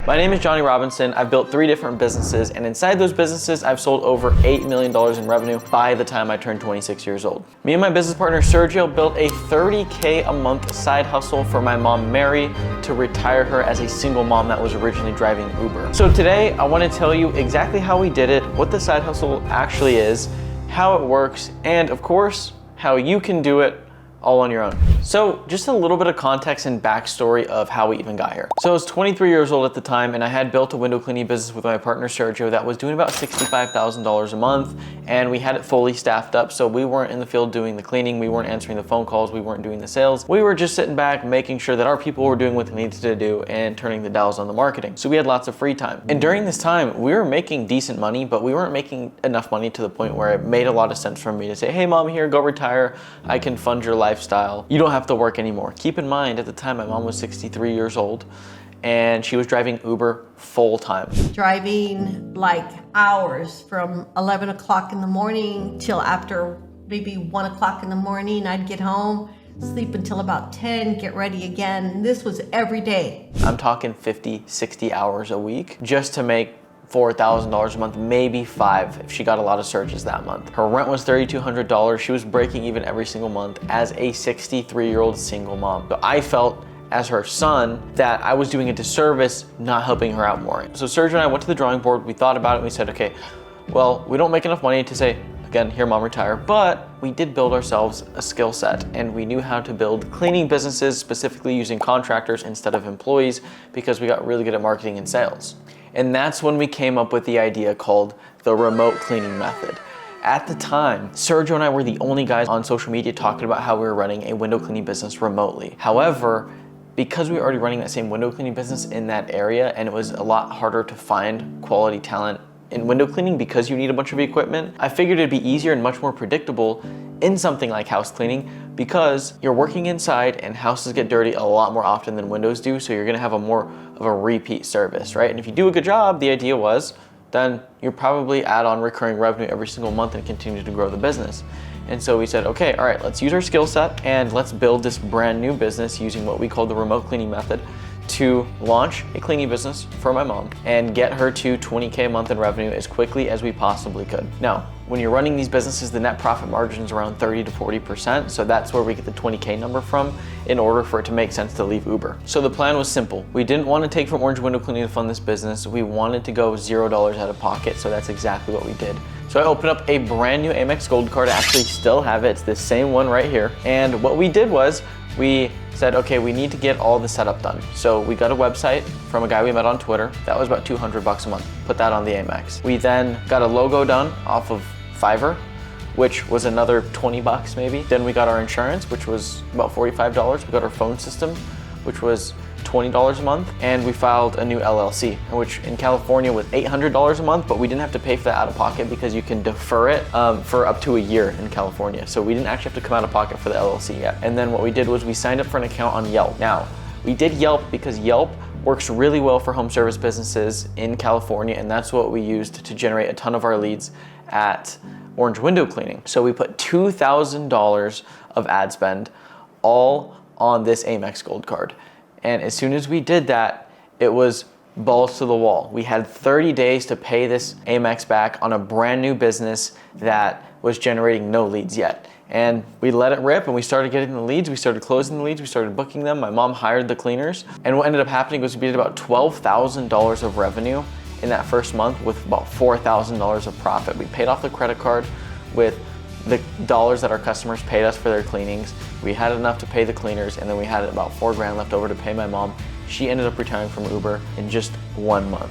My name is Johnny Robinson. I've built 3 different businesses, and inside those businesses, I've sold over $8 million in revenue by the time I turned 26 years old. Me and my business partner Sergio built a $30K a month side hustle for my mom Mary to retire her as a single mom that was originally driving Uber. So today, I want to tell you exactly how we did it, what the side hustle actually is, how it works, and of course, how you can do it all on your own. So just a little bit of context and backstory of how we even got here. So I was 23 years old at the time, and I had built a window cleaning business with my partner Sergio that was doing about $65,000 a month, and we had it fully staffed up. So we weren't in the field doing the cleaning, we weren't answering the phone calls, we weren't doing the sales. We were just sitting back, making sure that our people were doing what they needed to do and turning the dials on the marketing. So we had lots of free time. And during this time, we were making decent money, but we weren't making enough money to the point where it made a lot of sense for me to say, hey mom, here, go retire. I can fund your lifestyle. You don't have to work anymore. Keep in mind, at the time, my mom was 63 years old and she was driving Uber full time. Driving like hours from 11 o'clock in the morning till after maybe 1 o'clock in the morning. I'd get home, sleep until about 10, get ready again. This was every day. I'm talking 50, 60 hours a week just to make $4,000 a month, maybe $5,000 if she got a lot of searches that month. Her rent was $3,200. She was breaking even every single month as a 63-year-old single mom. So I felt as her son that I was doing a disservice not helping her out more. So Sergio and I went to the drawing board, we thought about it, and we said, okay, well, we don't make enough money to say, again, here mom, retire, but we did build ourselves a skill set and we knew how to build cleaning businesses, specifically using contractors instead of employees, because we got really good at marketing and sales. And that's when we came up with the idea called the remote cleaning method. At the time, Sergio and I were the only guys on social media talking about how we were running a window cleaning business remotely. However, because we were already running that same window cleaning business in that area, and it was a lot harder to find quality talent in window cleaning because you need a bunch of equipment, I figured it'd be easier and much more predictable in something like house cleaning because you're working inside and houses get dirty a lot more often than windows do, so you're gonna have a more of a repeat service, right? And if you do a good job, the idea was, then you probably add on recurring revenue every single month and continue to grow the business. And so we said, okay, all right, let's use our skill set and let's build this brand new business using what we call the remote cleaning method to launch a cleaning business for my mom and get her to 20K a month in revenue as quickly as we possibly could. Now, when you're running these businesses, the net profit margin is around 30 to 40%. So that's where we get the 20K number from in order for it to make sense to leave Uber. So the plan was simple. We didn't want to take from Orange Window Cleaning to fund this business. We wanted to go $0 out of pocket. So that's exactly what we did. So I opened up a brand new Amex Gold card. I actually still have it. It's the same one right here. And what we did was we said, okay, we need to get all the setup done. So we got a website from a guy we met on Twitter. That was about $200 a month. Put that on the Amex. We then got a logo done off of Fiverr, which was another 20 bucks maybe. Then we got our insurance, which was about $45. We got our phone system, which was $20 a month, and we filed a new LLC, which in California was $800 a month, but we didn't have to pay for that out of pocket because you can defer it for up to a year in California. So we didn't actually have to come out of pocket for the LLC yet. And then what we did was we signed up for an account on Yelp. Now, we did Yelp because Yelp works really well for home service businesses in California, and that's what we used to generate a ton of our leads at Orange Window Cleaning. So we put $2,000 of ad spend all on this Amex Gold card. And as soon as we did that, it was balls to the wall. We had 30 days to pay this Amex back on a brand new business that was generating no leads yet. And we let it rip and we started getting the leads, we started closing the leads, we started booking them. My mom hired the cleaners. And what ended up happening was we did about $12,000 of revenue in that first month with about $4,000 of profit. We paid off the credit card with the dollars that our customers paid us for their cleanings. We had enough to pay the cleaners, and then we had about $4,000 left over to pay my mom. She ended up retiring from Uber in just 1 month.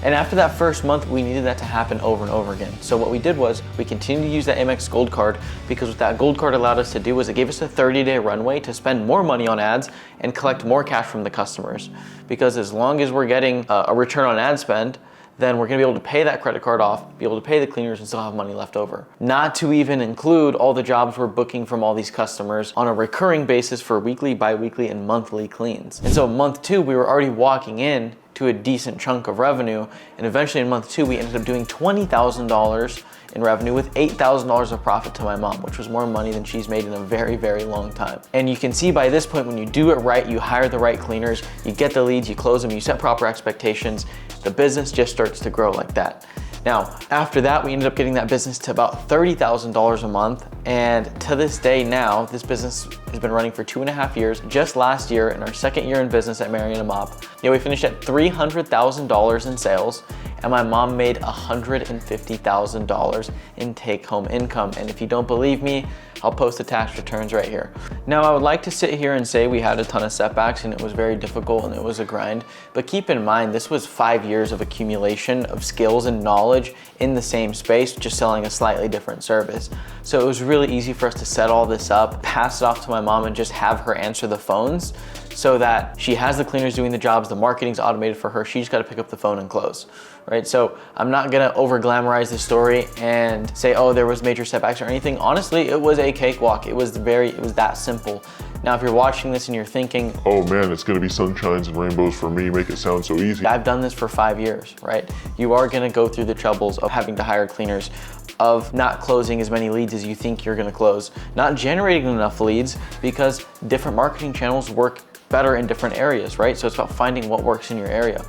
And after that first month, we needed that to happen over and over again. So what we did was we continued to use that Amex Gold card because what that Gold card allowed us to do was it gave us a 30-day runway to spend more money on ads and collect more cash from the customers. Because as long as we're getting a return on ad spend, then we're gonna be able to pay that credit card off, be able to pay the cleaners and still have money left over. Not to even include all the jobs we're booking from all these customers on a recurring basis for weekly, bi-weekly, and monthly cleans. And so month 2, we were already walking in to a decent chunk of revenue. And eventually in month 2, we ended up doing $20,000 in revenue with $8,000 of profit to my mom, which was more money than she's made in a very, very long time. And you can see by this point, when you do it right, you hire the right cleaners, you get the leads, you close them, you set proper expectations, the business just starts to grow like that. Now, after that, we ended up getting that business to about $30,000 a month. And to this day now, this business has been running for 2.5 years. Just last year, in our 2nd year in business at Mariana Mop, we finished at $300,000 in sales, and my mom made $150,000 in take-home income. And if you don't believe me, I'll post the tax returns right here. Now, I would like to sit here and say we had a ton of setbacks and it was very difficult and it was a grind, but keep in mind, this was 5 years of accumulation of skills and knowledge in the same space, just selling a slightly different service. So it was really easy for us to set all this up, pass it off to my mom, and just have her answer the phones so that she has the cleaners doing the jobs, the marketing's automated for her, she just gotta pick up the phone and close, right? So I'm not gonna over glamorize the story and say, oh, there was major setbacks or anything. Honestly, it was a cakewalk. It was that simple. Now, if you're watching this and you're thinking, oh man, it's gonna be sunshines and rainbows for me, make it sound so easy. I've done this for 5 years, right? You are gonna go through the troubles of having to hire cleaners, of not closing as many leads as you think you're gonna close, not generating enough leads because different marketing channels work better in different areas, right? So it's about finding what works in your area.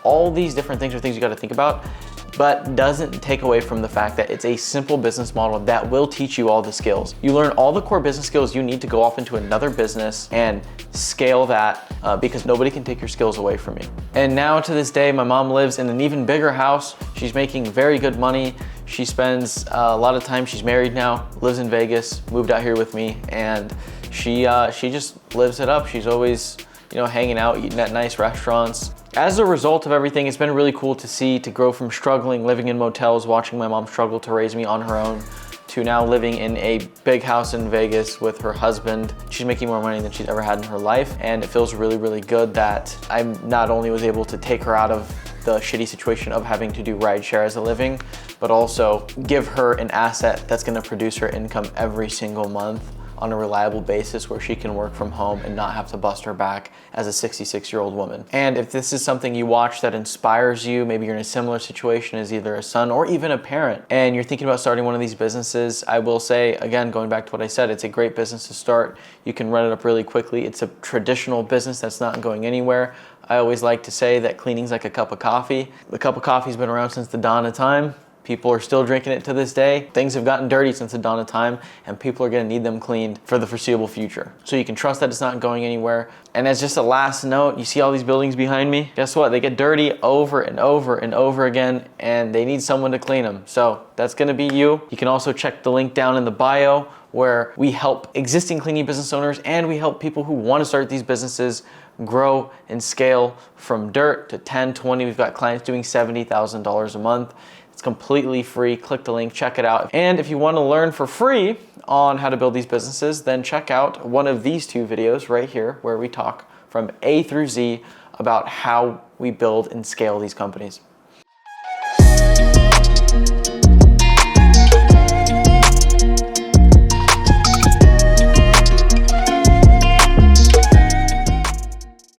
All these different things are things you gotta think about, but doesn't take away from the fact that it's a simple business model that will teach you all the skills. You learn all the core business skills you need to go off into another business and scale that because nobody can take your skills away from you. And now to this day, my mom lives in an even bigger house. She's making very good money. She spends a lot of time, she's married now, lives in Vegas, moved out here with me, and she just lives it up. She's always, hanging out, eating at nice restaurants. As a result of everything, it's been really cool to see, to grow from struggling, living in motels, watching my mom struggle to raise me on her own, to now living in a big house in Vegas with her husband. She's making more money than she's ever had in her life. And it feels really, really good that I not only was able to take her out of the shitty situation of having to do rideshare as a living, but also give her an asset that's gonna produce her income every single month on a reliable basis where she can work from home and not have to bust her back as a 66-year-old woman. And if this is something you watch that inspires you, maybe you're in a similar situation as either a son or even a parent, and you're thinking about starting one of these businesses, I will say, again, going back to what I said, it's a great business to start. You can run it up really quickly. It's a traditional business that's not going anywhere. I always like to say that cleaning's like a cup of coffee. The cup of coffee's been around since the dawn of time. People are still drinking it to this day. Things have gotten dirty since the dawn of time, and people are gonna need them cleaned for the foreseeable future. So you can trust that it's not going anywhere. And as just a last note, you see all these buildings behind me? Guess what? They get dirty over and over and over again, and they need someone to clean them. So that's gonna be you. You can also check the link down in the bio where we help existing cleaning business owners and we help people who wanna start these businesses grow and scale from dirt to 10, 20. We've got clients doing $70,000 a month. It's completely free. Click the link, check it out. And if you want to learn for free on how to build these businesses, then check out one of these 2 videos right here where we talk from A through Z about how we build and scale these companies.